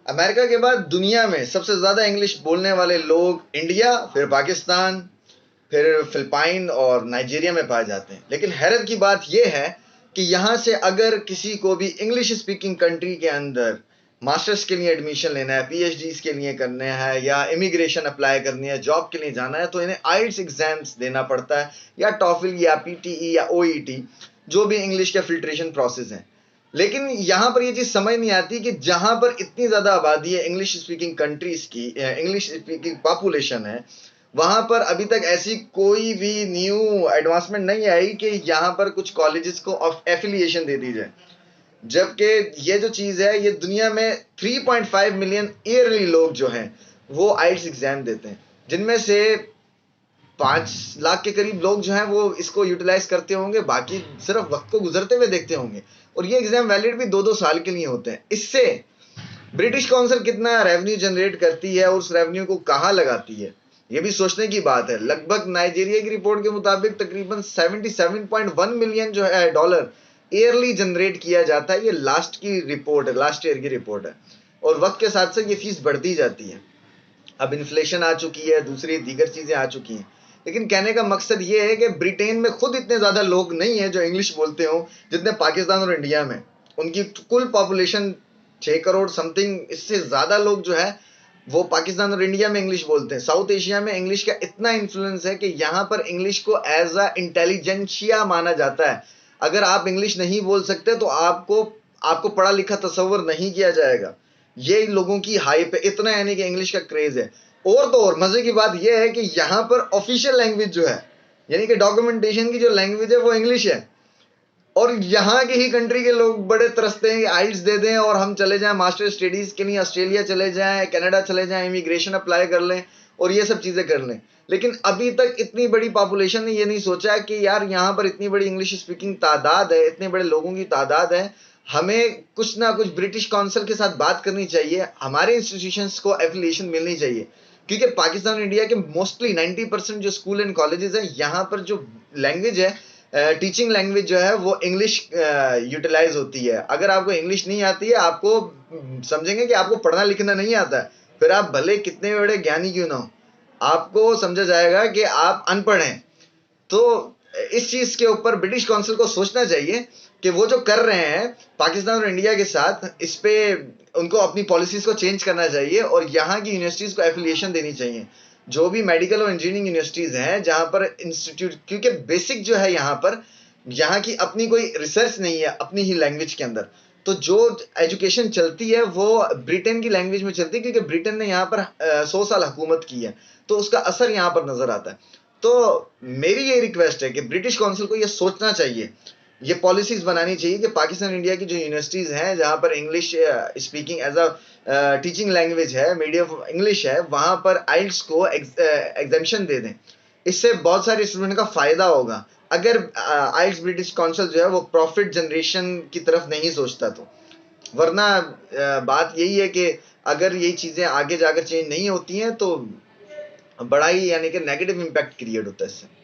America के बाद दुनिया में सबसे ज्यादा इंग्लिश बोलने वाले लोग इंडिया, फिर पाकिस्तान, फिर फिलिपाइन और नाइजीरिया में पाए जाते हैं। लेकिन हैरत की बात यह है कि यहाँ से अगर किसी को भी इंग्लिश स्पीकिंग कंट्री के अंदर मास्टर्स के लिए एडमिशन लेना है, पीएचडी के लिए करना है, या इमिग्रेशन अप्लाई करनी है, जॉब के लिए जाना है, तो इन्हें आइल्स एग्जाम्स देना पड़ता है, या टॉफिल या पीटीई या ओईटी, जो भी इंग्लिश का फिल्ट्रेशन प्रोसेस है। लेकिन यहां पर ये चीज समझ नहीं आती कि जहां पर इतनी ज्यादा आबादी है इंग्लिश स्पीकिंग कंट्रीज की, इंग्लिश स्पीकिंग पॉपुलेशन है, वहां पर अभी तक ऐसी कोई भी न्यू एडवांसमेंट नहीं आई कि यहां पर कुछ कॉलेजेस को एफिलिएशन दे दी जाए। जबकि ये जो चीज है, ये दुनिया में 3.5 मिलियन ईयरली लोग जो हैं वो आइल्स एग्जाम देते हैं, जिनमें से 5 लाख के करीब लोग जो हैं वो इसको यूटिलाइज करते होंगे, बाकी सिर्फ वक्त को गुजरते हुए देखते होंगे। और ये एग्जाम वैलिड भी 2-2 साल के लिए होते हैं। इससे ब्रिटिश काउंसिल कितना रेवेन्यू जनरेट करती है और उस रेवेन्यू को कहाँ लगाती है, ये भी सोचने की बात है। लगभग नाइजीरिया की रिपोर्ट के मुताबिक तकरीबन 77.1 मिलियन जो है डॉलर ईयरली जनरेट किया जाता है। ये लास्ट की रिपोर्ट है, लास्ट ईयर की रिपोर्ट है। और वक्त के साथ साथ ये फीस बढ़ती जाती है। अब इन्फ्लेशन आ चुकी है, दूसरी दीगर चीजें आ चुकी हैं। लेकिन कहने का मकसद ये है कि ब्रिटेन में खुद इतने ज्यादा लोग नहीं है जो इंग्लिश बोलते हो जितने पाकिस्तान और इंडिया में। उनकी कुल पॉपुलेशन 6 करोड़ समथिंग, इससे ज्यादा लोग जो है वो पाकिस्तान और इंडिया में इंग्लिश बोलते हैं। साउथ एशिया में इंग्लिश का इतना इन्फ्लुएंस है कि यहाँ पर इंग्लिश को एज अ इंटेलिजेंशिया माना जाता है। अगर आप इंग्लिश नहीं बोल सकते तो आपको आपको पढ़ा लिखा तस्वर नहीं किया जाएगा। ये लोगों की हाइप है इतना, यानी कि इंग्लिश का क्रेज है। और तो और मजे की बात यह है कि यहाँ पर ऑफिशियल लैंग्वेज जो है, यानी कि डॉक्यूमेंटेशन की जो लैंग्वेज है, वो इंग्लिश है। और यहाँ के ही कंट्री के लोग बड़े तरसते हैं कि आइल्स दे दें और हम चले जाएं मास्टर स्टडीज के लिए, ऑस्ट्रेलिया चले जाएं, कनाडा चले जाएं, इमिग्रेशन अप्लाई कर लें और ये सब चीजें कर लें। लेकिन अभी तक इतनी बड़ी पॉपुलेशन ने ये नहीं सोचा कि यार यहाँ पर इतनी बड़ी इंग्लिश स्पीकिंग तादाद है, इतने बड़े लोगों की तादाद है, हमें कुछ ना कुछ ब्रिटिश काउंसिल के साथ बात करनी चाहिए, हमारे इंस्टीट्यूशंस को एफिलिएशन मिलनी चाहिए। क्योंकि पाकिस्तान और इंडिया के मोस्टली 90% जो स्कूल एंड कॉलेजेस हैं, यहाँ पर जो लैंग्वेज है, टीचिंग लैंग्वेज जो है वो इंग्लिश यूटिलाइज होती है। अगर आपको इंग्लिश नहीं आती है, आपको समझेंगे कि आपको पढ़ना लिखना नहीं आता है, फिर आप भले कितने बड़े ज्ञानी क्यों ना हो, आपको समझा जाएगा कि आप अनपढ़ हैं। तो इस चीज के ऊपर ब्रिटिश काउंसिल को सोचना चाहिए कि वो जो कर रहे हैं पाकिस्तान और इंडिया के साथ, इस पे उनको अपनी पॉलिसीज को चेंज करना चाहिए और यहाँ की यूनिवर्सिटीज को एफिलिएशन देनी चाहिए। जो भी मेडिकल और इंजीनियरिंग यूनिवर्सिटीज हैं जहां पर इंस्टीट्यूट, क्योंकि बेसिक जो है यहाँ पर, यहाँ की अपनी कोई रिसर्च नहीं है अपनी ही लैंग्वेज के अंदर, तो जो एजुकेशन चलती है वो ब्रिटेन की लैंग्वेज में चलती है, क्योंकि ब्रिटेन ने यहाँ पर 100 साल हुकूमत की है, तो उसका असर यहाँ पर नजर आता है। तो मेरी ये रिक्वेस्ट है कि ब्रिटिश काउंसिल को ये सोचना चाहिए, ये पॉलिसीज बनानी चाहिए कि पाकिस्तान इंडिया की जो यूनिवर्सिटीज हैं जहां पर English speaking as a teaching language है, मीडियम इंग्लिश है, वहां पर आइल्स को एग्जामिशन दे दें। इससे बहुत सारे स्टूडेंट का फायदा होगा। अगर आइल्स ब्रिटिश काउंसिल जो है वो प्रॉफिट जनरेशन की तरफ नहीं सोचता तो, वरना बात यही है कि अगर यही चीजें आगे जाकर चेंज नहीं होती हैं तो बड़ा ही, यानी कि नेगेटिव इम्पैक्ट क्रिएट होता है इससे।